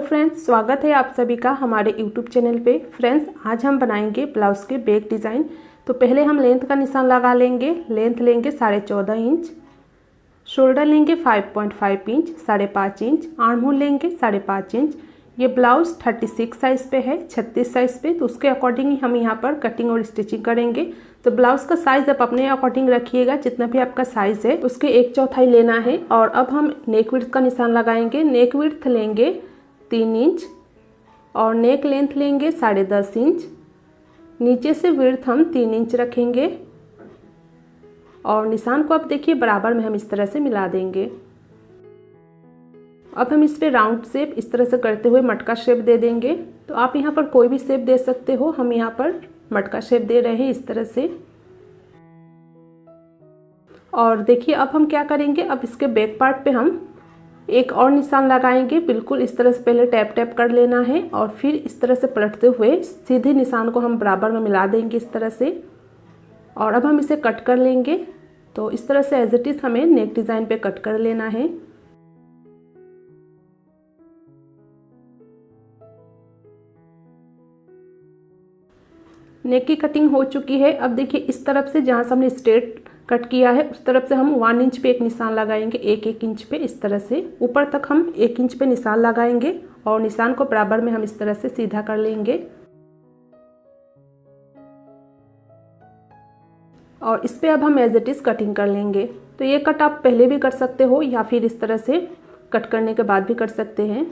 Friends, स्वागत है आप सभी का हमारे यूट्यूब चैनल पे। फ्रेंड्स, आज हम बनाएंगे ब्लाउज़ के बैक डिज़ाइन। तो पहले हम लेंथ का निशान लगा लेंगे। लेंथ लेंगे 14.5 इंच, शोल्डर लेंगे 5.5 इंच, 5.5 इंच, आर्म होल लेंगे 5.5 इंच। ये ब्लाउज़ 36 साइज़ पे है, 36 साइज़ पे, तो उसके अकॉर्डिंग ही हम यहाँ पर कटिंग और स्टिचिंग करेंगे। तो ब्लाउज़ का साइज़ आप अपने अकॉर्डिंग रखिएगा, जितना भी आपका साइज़ है उसके 1/4 लेना है। और अब हम नेक विड्थ का निशान लगाएंगे। नेक विड्थ लेंगे 3 इंच और नेक लेंथ लेंगे 10.5 इंच। नीचे से विड्थ हम 3 इंच रखेंगे और निशान को आप देखिए बराबर में हम इस तरह से मिला देंगे। अब हम इस पे राउंड शेप इस तरह से करते हुए मटका शेप दे देंगे। तो आप यहाँ पर कोई भी शेप दे सकते हो, हम यहाँ पर मटका शेप दे रहे हैं इस तरह से। और देखिए अब हम क्या करेंगे, अब इसके बैक पार्ट पे हम एक और निशान लगाएंगे। बिल्कुल इस तरह से पहले टैप टैप कर लेना है और फिर इस तरह से पलटते हुए सीधे निशान को हम बराबर में मिला देंगे इस तरह से। और अब हम इसे कट कर लेंगे। तो इस तरह से एज इट इज हमें नेक डिज़ाइन पे कट कर लेना है। नेक की कटिंग हो चुकी है। अब देखिए इस तरफ से जहाँ से हमने स्ट्रेट कट किया है उस तरफ से हम 1 इंच पे एक निशान लगाएंगे, 1 इंच पे इस तरह से। ऊपर तक हम 1 इंच पे निशान लगाएंगे और निशान को बराबर में हम इस तरह से सीधा कर लेंगे। और इस पे अब हम एज इट इज कटिंग कर लेंगे। तो ये कट आप पहले भी कर सकते हो या फिर इस तरह से कट करने के बाद भी कर सकते हैं।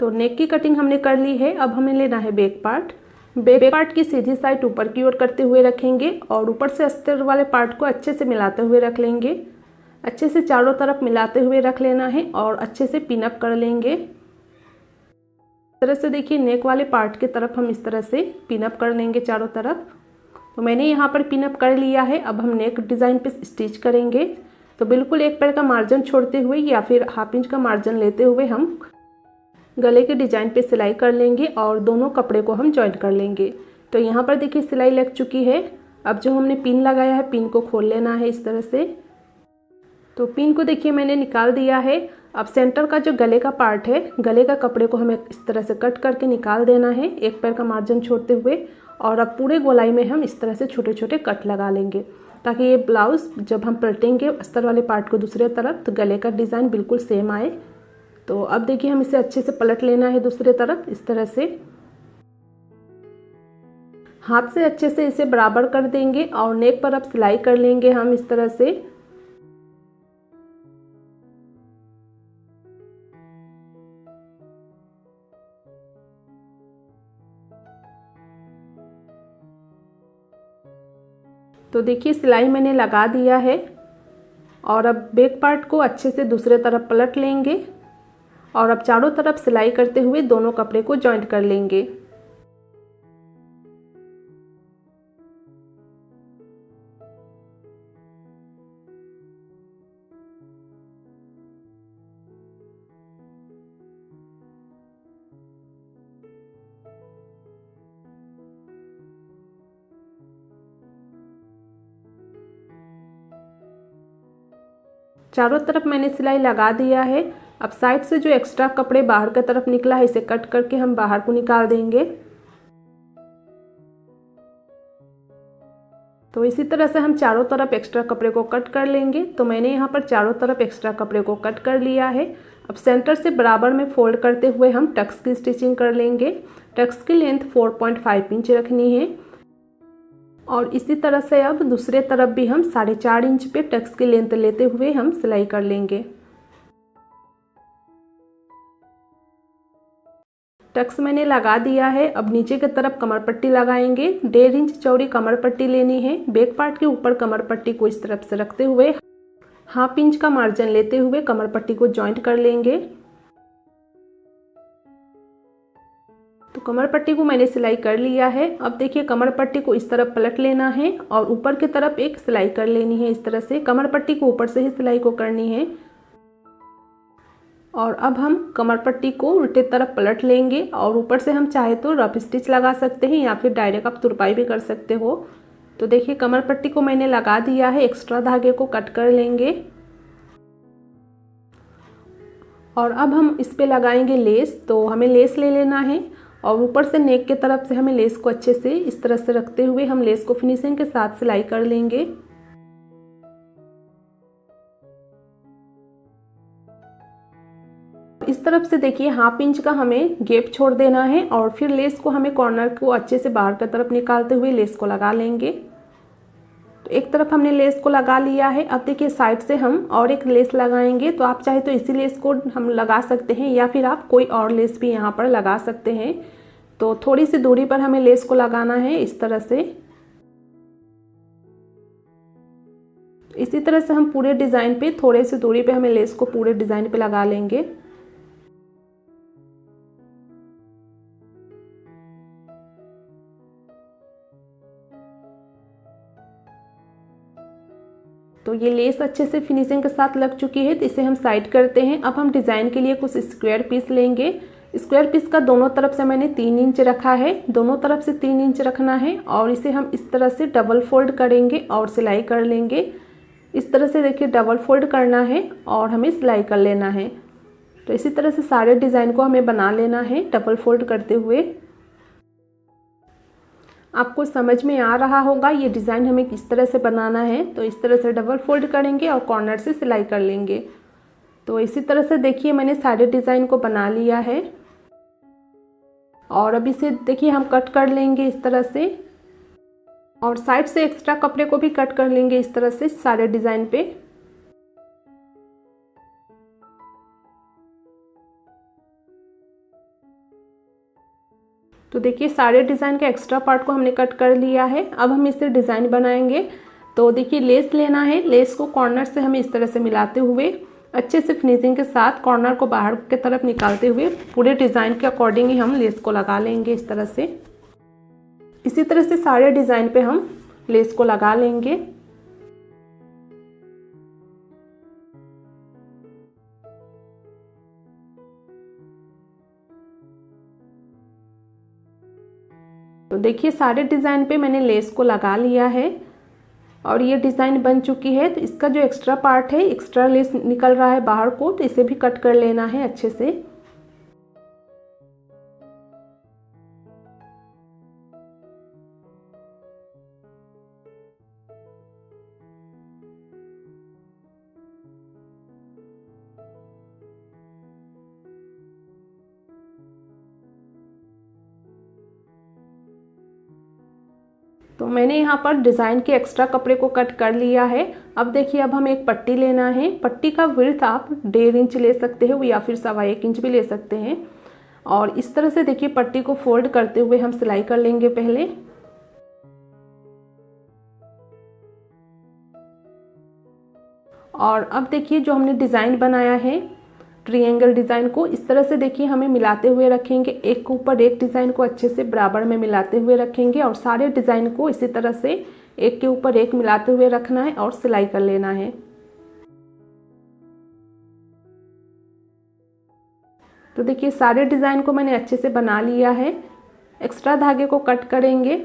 तो नेक की कटिंग हमने कर ली है। अब हमें लेना है बैक पार्ट। बैक पार्ट की सीधी साइड ऊपर की ओर करते हुए रखेंगे और ऊपर से अस्तर वाले पार्ट को अच्छे से मिलाते हुए रख लेंगे। अच्छे से चारों तरफ मिलाते हुए रख लेना है और अच्छे से पिन अप कर लेंगे। इस तरह से देखिए नेक वाले पार्ट की तरफ हम इस तरह से पिन अप कर लेंगे चारों तरफ। तो मैंने यहाँ पर पिन अप कर लिया है। अब हम नेक डिज़ाइन पे स्टिच करेंगे। तो बिल्कुल 1 पैर का मार्जिन छोड़ते हुए या फिर ½ इंच का मार्जिन लेते हुए हम गले के डिजाइन पे सिलाई कर लेंगे और दोनों कपड़े को हम जॉइंट कर लेंगे। तो यहाँ पर देखिए सिलाई लग चुकी है। अब जो हमने पिन लगाया है पिन को खोल लेना है इस तरह से। तो पिन को देखिए मैंने निकाल दिया है। अब सेंटर का जो गले का पार्ट है, गले का कपड़े को हमें इस तरह से कट करके निकाल देना है 1 पैर का मार्जिन छोड़ते हुए। और अब पूरे गोलाई में हम इस तरह से छोटे छोटे कट लगा लेंगे ताकि ये ब्लाउज़ जब हम पलटेंगे अस्तर वाले पार्ट को दूसरे तरफ तो गले का डिज़ाइन बिल्कुल सेम आए। तो अब देखिए हम इसे अच्छे से पलट लेना है दूसरे तरफ इस तरह से। हाथ से अच्छे से इसे बराबर कर देंगे और नेक पर अब सिलाई कर लेंगे हम इस तरह से। तो देखिए सिलाई मैंने लगा दिया है और अब बैक पार्ट को अच्छे से दूसरे तरफ पलट लेंगे और अब चारों तरफ सिलाई करते हुए दोनों कपड़े को जॉइंट कर लेंगे। चारों तरफ मैंने सिलाई लगा दिया है। अब साइड से जो एक्स्ट्रा कपड़े बाहर की तरफ निकला है इसे कट करके हम बाहर को निकाल देंगे। तो इसी तरह से हम चारों तरफ एक्स्ट्रा कपड़े को कट कर लेंगे। तो मैंने यहाँ पर चारों तरफ एक्स्ट्रा कपड़े को कट कर लिया है। अब सेंटर से बराबर में फोल्ड करते हुए हम टक्स की स्टिचिंग कर लेंगे। टक्स की लेंथ 4.5 इंच रखनी है और इसी तरह से अब दूसरे तरफ भी हम 4.5 इंच पे टक्स की लेंथ लेते हुए हम सिलाई कर लेंगे। टक्स मैंने लगा दिया है। अब नीचे की तरफ कमर पट्टी लगाएंगे। 1.5 इंच चौड़ी कमर पट्टी लेनी है। बैक पार्ट के ऊपर कमर पट्टी को इस तरफ से रखते हुए ½ इंच का मार्जिन लेते हुए कमर पट्टी को जॉइंट कर लेंगे। तो कमर पट्टी को मैंने सिलाई कर लिया है। अब देखिए कमर पट्टी को इस तरफ पलट लेना है और ऊपर की तरफ एक सिलाई कर लेनी है इस तरह से। कमर पट्टी को ऊपर से ही सिलाई को करनी है। और अब हम कमर पट्टी को उल्टे तरफ पलट लेंगे और ऊपर से हम चाहे तो रफ स्टिच लगा सकते हैं या फिर डायरेक्ट आप तुरपाई भी कर सकते हो। तो देखिए कमर पट्टी को मैंने लगा दिया है। एक्स्ट्रा धागे को कट कर लेंगे और अब हम इस पे लगाएंगे लेस। तो हमें लेस ले लेना है और ऊपर से नेक के तरफ से हमें लेस को अच्छे से इस तरह से रखते हुए हम लेस को फिनिशिंग के साथ सिलाई कर लेंगे। इस तरफ से देखिए 1/2 इंच का हमें गैप छोड़ देना है और फिर लेस को हमें कॉर्नर को अच्छे से बाहर की तरफ निकालते हुए लेस को लगा लेंगे। तो एक तरफ हमने लेस को लगा लिया है। अब देखिए साइड से हम और एक लेस लगाएंगे। तो आप चाहे तो इसी लेस को हम लगा सकते हैं या फिर आप कोई और लेस भी यहाँ पर लगा सकते हैं। तो थोड़ी सी दूरी पर हमें लेस को लगाना है इस तरह से। इसी तरह से हम पूरे डिज़ाइन पे थोड़ी सी दूरी पे हमें लेस को पूरे डिज़ाइन पे लगा लेंगे। तो ये लेस अच्छे से फिनिशिंग के साथ लग चुकी है, तो इसे हम साइड करते हैं। अब हम डिज़ाइन के लिए कुछ स्क्वायर पीस लेंगे। स्क्वायर पीस का दोनों तरफ से मैंने 3 इंच रखा है, दोनों तरफ से 3 इंच रखना है और इसे हम इस तरह से डबल फोल्ड करेंगे और सिलाई कर लेंगे। इस तरह से देखिए डबल फोल्ड करना है और हमें सिलाई कर लेना है। तो इसी तरह से सारे डिज़ाइन को हमें बना लेना है डबल फोल्ड करते हुए। आपको समझ में आ रहा होगा ये डिज़ाइन हमें किस तरह से बनाना है। तो इस तरह से डबल फोल्ड करेंगे और कॉर्नर से सिलाई कर लेंगे। तो इसी तरह से देखिए मैंने सारे डिज़ाइन को बना लिया है और अब इसे देखिए हम कट कर लेंगे इस तरह से और साइड से एक्स्ट्रा कपड़े को भी कट कर लेंगे इस तरह से सारे डिज़ाइन पे। तो देखिए सारे डिज़ाइन के एक्स्ट्रा पार्ट को हमने कट कर लिया है। अब हम इससे डिज़ाइन बनाएंगे। तो देखिए लेस लेना है, लेस को कॉर्नर से हमें इस तरह से मिलाते हुए अच्छे से फिनिशिंग के साथ कॉर्नर को बाहर की तरफ निकालते हुए पूरे डिज़ाइन के अकॉर्डिंग ही हम लेस को लगा लेंगे इस तरह से। इसी तरह से सारे डिज़ाइन पे हम लेस को लगा लेंगे। तो देखिए सारे डिज़ाइन पे मैंने लेस को लगा लिया है और ये डिज़ाइन बन चुकी है। तो इसका जो एक्स्ट्रा पार्ट है, एक्स्ट्रा लेस निकल रहा है बाहर को, तो इसे भी कट कर लेना है अच्छे से। तो मैंने यहाँ पर डिज़ाइन के एक्स्ट्रा कपड़े को कट कर लिया है। अब देखिए अब हमें एक पट्टी लेना है। पट्टी का विड्थ आप 1.5 इंच ले सकते हो या फिर 1.25 इंच भी ले सकते हैं। और इस तरह से देखिए पट्टी को फोल्ड करते हुए हम सिलाई कर लेंगे पहले। और अब देखिए जो हमने डिज़ाइन बनाया है ट्रायंगल डिज़ाइन को इस तरह से देखिए हमें मिलाते हुए रखेंगे। एक के ऊपर एक डिज़ाइन को अच्छे से बराबर में मिलाते हुए रखेंगे और सारे डिज़ाइन को इसी तरह से एक के ऊपर एक मिलाते हुए रखना है और सिलाई कर लेना है। तो देखिए सारे डिज़ाइन को मैंने अच्छे से बना लिया है। एक्स्ट्रा धागे को कट करेंगे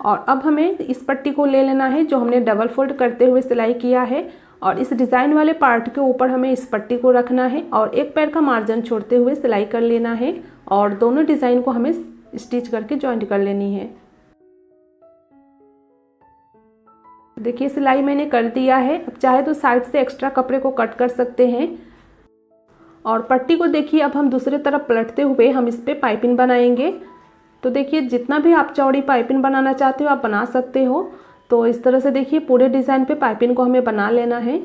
और अब हमें इस पट्टी को ले लेना है जो हमने डबल फोल्ड करते हुए सिलाई किया है और इस डिज़ाइन वाले पार्ट के ऊपर हमें इस पट्टी को रखना है और एक पैर का मार्जिन छोड़ते हुए सिलाई कर लेना है और दोनों डिज़ाइन को हमें स्टिच करके जॉइंट कर लेनी है। देखिए सिलाई मैंने कर दिया है। अब चाहे तो साइड से एक्स्ट्रा कपड़े को कट कर सकते हैं और पट्टी को देखिए अब हम दूसरी तरफ पलटते हुए हम इस पर पाइपिंग बनाएंगे। तो देखिए जितना भी आप चौड़ी पाइपिंग बनाना चाहते हो आप बना सकते हो। तो इस तरह से देखिए पूरे डिज़ाइन पे पाइपिंग को हमें बना लेना है।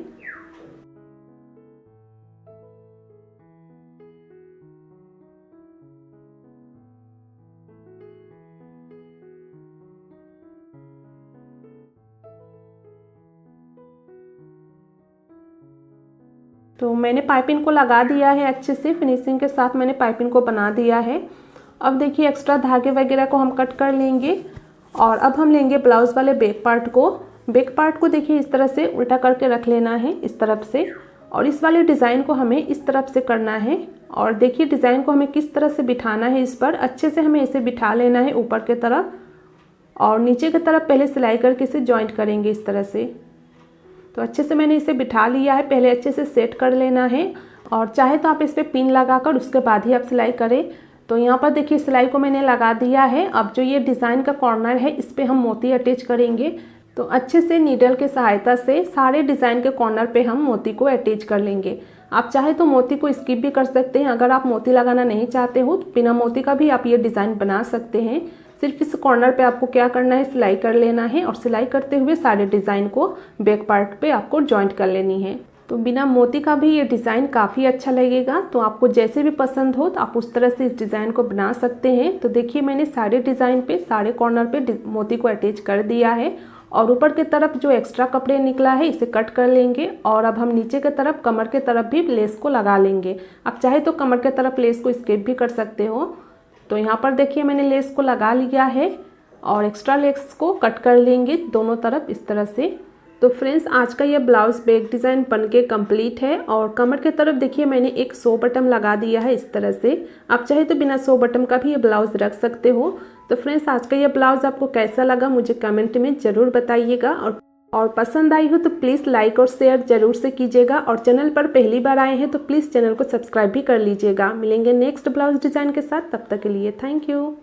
तो मैंने पाइपिंग को लगा दिया है अच्छे से, फिनिशिंग के साथ मैंने पाइपिंग को बना दिया है। अब देखिए एक्स्ट्रा धागे वगैरह को हम कट कर लेंगे और अब हम लेंगे ब्लाउज वाले बैक पार्ट को। बैक पार्ट को देखिए इस तरह से उल्टा करके रख लेना है इस तरफ से और इस वाले डिज़ाइन को हमें इस तरफ से करना है। और देखिए डिज़ाइन को हमें किस तरह से बिठाना है, इस पर अच्छे से हमें इसे बिठा लेना है ऊपर की तरफ और नीचे की तरफ पहले सिलाई करके इसे जॉइंट करेंगे इस तरह से। तो अच्छे से मैंने इसे बिठा लिया है, पहले अच्छे से सेट कर लेना है और चाहे तो आप इस पर पिन लगाकर उसके बाद ही आप सिलाई करें। तो यहाँ पर देखिए सिलाई को मैंने लगा दिया है। अब जो ये डिज़ाइन का कॉर्नर है इस पर हम मोती अटैच करेंगे। तो अच्छे से नीडल के सहायता से सारे डिज़ाइन के कॉर्नर पे हम मोती को अटैच कर लेंगे। आप चाहे तो मोती को स्किप भी कर सकते हैं। अगर आप मोती लगाना नहीं चाहते हो तो बिना मोती का भी आप ये डिज़ाइन बना सकते हैं। सिर्फ इस कॉर्नर पे आपको क्या करना है, सिलाई कर लेना है और सिलाई करते हुए सारे डिज़ाइन को बैक पार्ट पे आपको जॉइंट कर लेनी है। तो बिना मोती का भी ये डिज़ाइन काफ़ी अच्छा लगेगा। तो आपको जैसे भी पसंद हो तो आप उस तरह से इस डिज़ाइन को बना सकते हैं। तो देखिए मैंने सारे डिज़ाइन पे सारे कॉर्नर पे मोती को अटैच कर दिया है और ऊपर की तरफ जो एक्स्ट्रा कपड़े निकला है इसे कट कर लेंगे। और अब हम नीचे की तरफ कमर के तरफ भी लेस को लगा लेंगे। आप चाहे तो कमर के तरफ लेस को स्किप भी कर सकते हो। तो यहाँ पर देखिए मैंने लेस को लगा लिया है और एक्स्ट्रा लेस को कट कर लेंगे दोनों तरफ इस तरह से। तो फ्रेंड्स आज का ये ब्लाउज बैक डिज़ाइन बनके कंप्लीट है। और कमर के तरफ देखिए मैंने एक 100 बटन लगा दिया है इस तरह से। आप चाहे तो बिना 100 बटन का भी ये ब्लाउज रख सकते हो। तो फ्रेंड्स आज का ये ब्लाउज आपको कैसा लगा मुझे कमेंट में ज़रूर बताइएगा। और पसंद आई हो तो प्लीज़ लाइक और शेयर ज़रूर से कीजिएगा। और चैनल पर पहली बार आए हैं तो प्लीज़ चैनल को सब्सक्राइब भी कर लीजिएगा। मिलेंगे नेक्स्ट ब्लाउज डिज़ाइन के साथ, तब तक के लिए थैंक यू।